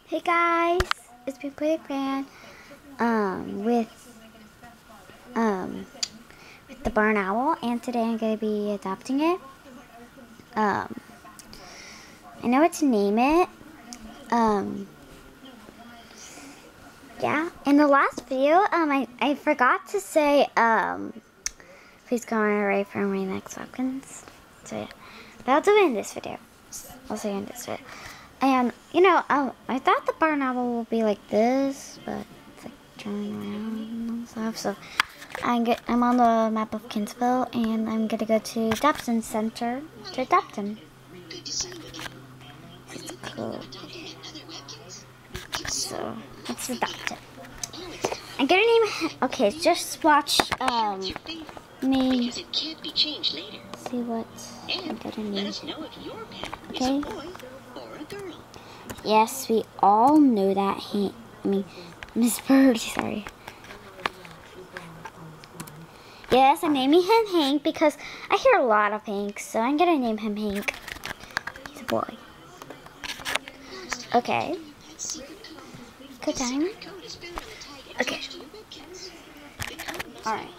Hey guys, it's me, Pretty Fan, with the barn owl, and today I'm gonna be adopting it. I know what to name it. Yeah. In the last video, I forgot to say, please go away from my next weapons. So yeah, but I'll do it in this video. I'll say in this video. And, you know, I thought the barn owl will be like this, but it's like turning around and stuff. So I'm on the map of Kinsville, and I'm gonna go to Adoption Center to adopt him. It's cool. So let's adopt him. I'm gonna name him. Okay, just watch me. See what I'm gonna name. Okay. Yes, we all know that Miss Birdie, sorry. Yes, I'm naming him Hank because I hear a lot of Hanks, so I'm gonna name him Hank. He's a boy. Okay. Good time. Okay. Alright.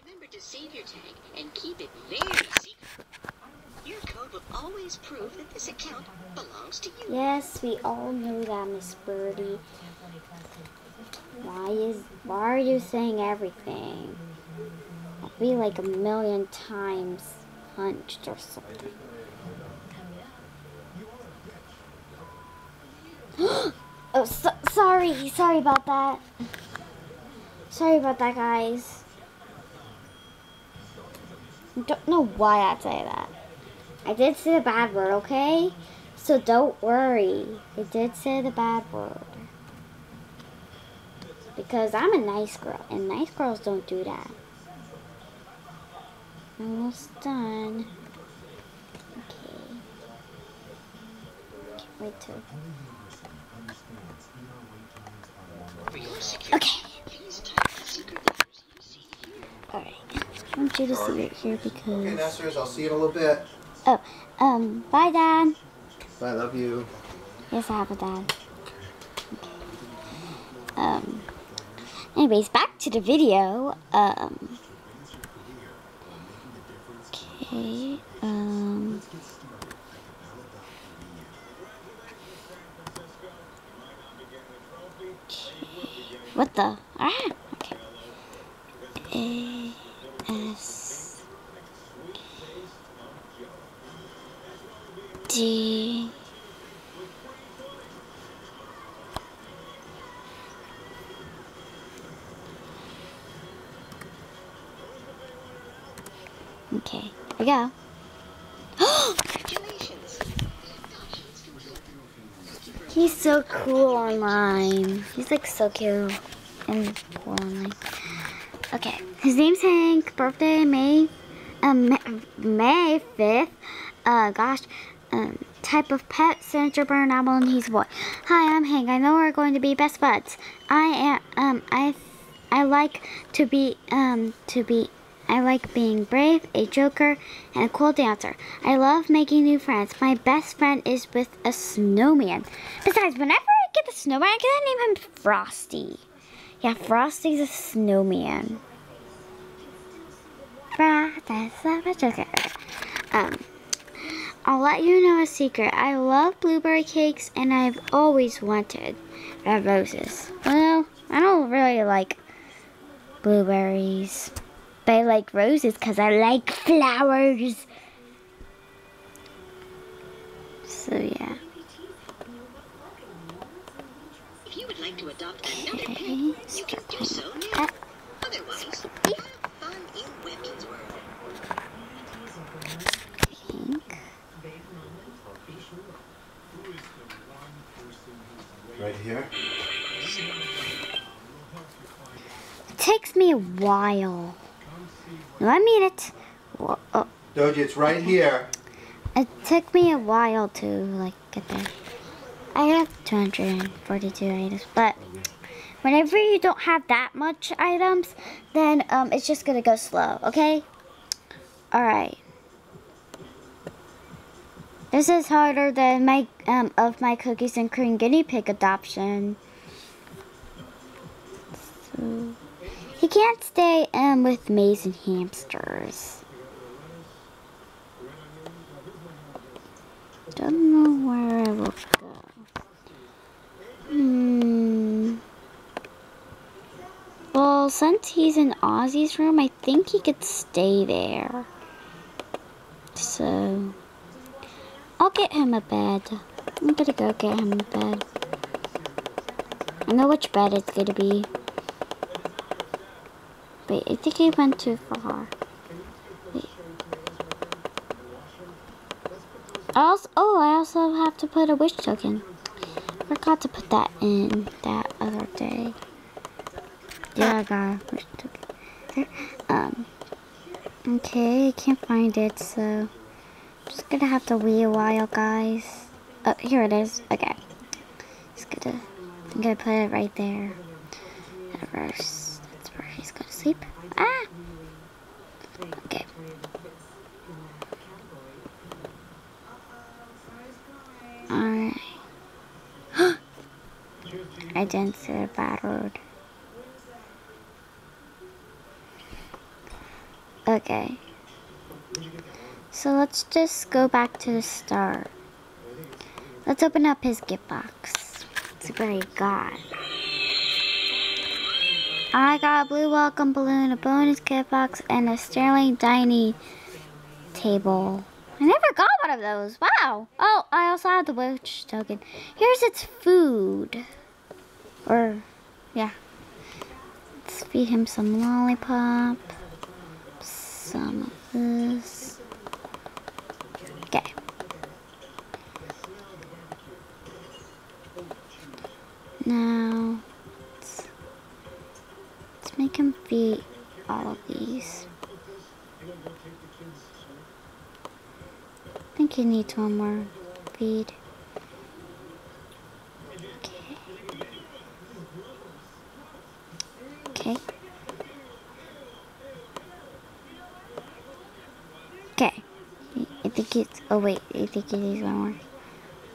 Remember to save your tag and keep it very secret. Your code will always prove that this account belongs to you. Yes, we all know that, Miss Birdie. Why are you saying everything? I'll be like a million times punched or something. Oh, sorry about that. Sorry about that, guys. I don't know why I'd say that. I did say the bad word, okay? So don't worry. I did say the bad word. Because I'm a nice girl, and nice girls don't do that. Almost done. Okay. Can't wait to... Okay. Alright. I want you to see it here because... Okay, Nesters, I'll see you in a little bit. Oh, bye, Dad. Bye, love you. Yes, I have a dad. Okay. Anyways, back to the video. Okay, what the? Ah, okay. A-S... D... Okay, here we go. He's so cool online. He's like so cute and cool online. Okay, his name's Hank. Birthday May 5th. Type of pet, Senator Barn Owl, and he's a boy. Hi, I'm Hank. I know we're going to be best buds. I like being brave, a joker, and a cool dancer. I love making new friends. My best friend is with a snowman. Besides, whenever I get the snowman, I'm gonna name him Frosty. Yeah, Frosty's a snowman. I'll let you know a secret. I love blueberry cakes, and I've always wanted red roses. Well, I don't really like blueberries, but I like roses because I like flowers. So yeah. If you would like to adopt another pet, Okay, you can do so now. Otherwise, have fun in Webkinz World. Right here. It takes me a while. No, I mean it. Doji, it's right here. It took me a while to like get there. I have 242 items, but whenever you don't have that much items, then it's just gonna go slow. Okay. All right. This is harder than my cookies and cream guinea pig adoption. So, he can't stay with Maze and hamsters. Don't know where I will go. Well, since he's in Ozzy's room, I think he could stay there. So, I'll get him a bed. I'm gonna go get him a bed. I know which bed it's gonna be. Wait, I think he went too far. Wait. I also have to put a wish token. Forgot to put that in that other day. Yeah, I got a wish token. Okay, I can't find it, so I'm just gonna have to wait a while, guys. Oh, here it is. Okay. I'm gonna put it right there. That's where he's gonna sleep. Ah! Okay. Alright. I didn't say a bad word. Okay. So let's just go back to the start. Let's open up his gift box. Let's see what he got. I got a blue welcome balloon, a bonus gift box, and a Sterling dining table. I never got one of those. Wow. Oh, I also have the wish token. Here's its food. Yeah. Let's feed him some lollipop. Some of this. Okay. Now, let's make him feed all of these. I think he needs one more feed. Okay. Okay. I think it's, oh wait, I think he needs one more.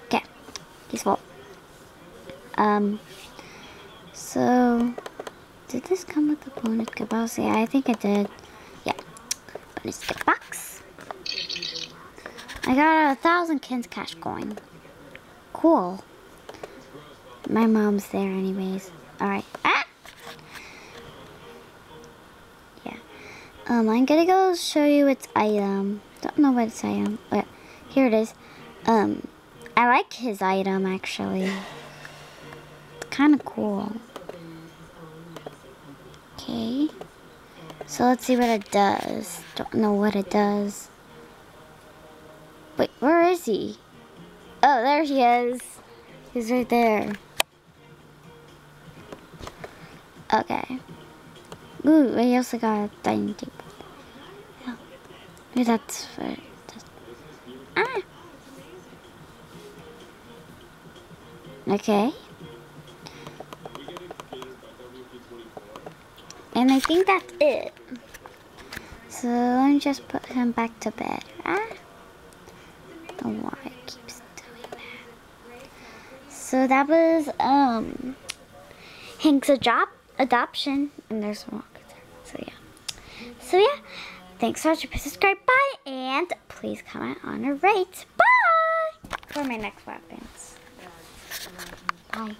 Okay. He's full. So, did this come with the bonus gift box? Yeah, I think it did. Yeah. Bonus gift box. I got 1,000 Ken's cash coin. Cool. My mom's there anyways. Alright. Ah! Yeah. I'm gonna go show you its item. Don't know what its item. Oh, here it is. I like his item actually. It's kind of cool. Okay. So let's see what it does. Don't know what it does. Wait, where is he? Oh, there he is. He's right there. Okay. Ooh, we also got a dining table. Yeah. Maybe that's for it. Ah! Okay. And I think that's it. So let me just put him back to bed. Ah! Don't know why it keeps doing that. So that was Hank's adoption, and there's one there. So yeah. Thanks for watching. Please subscribe, bye, and please comment on a rate. Bye for my next weapons. Bye.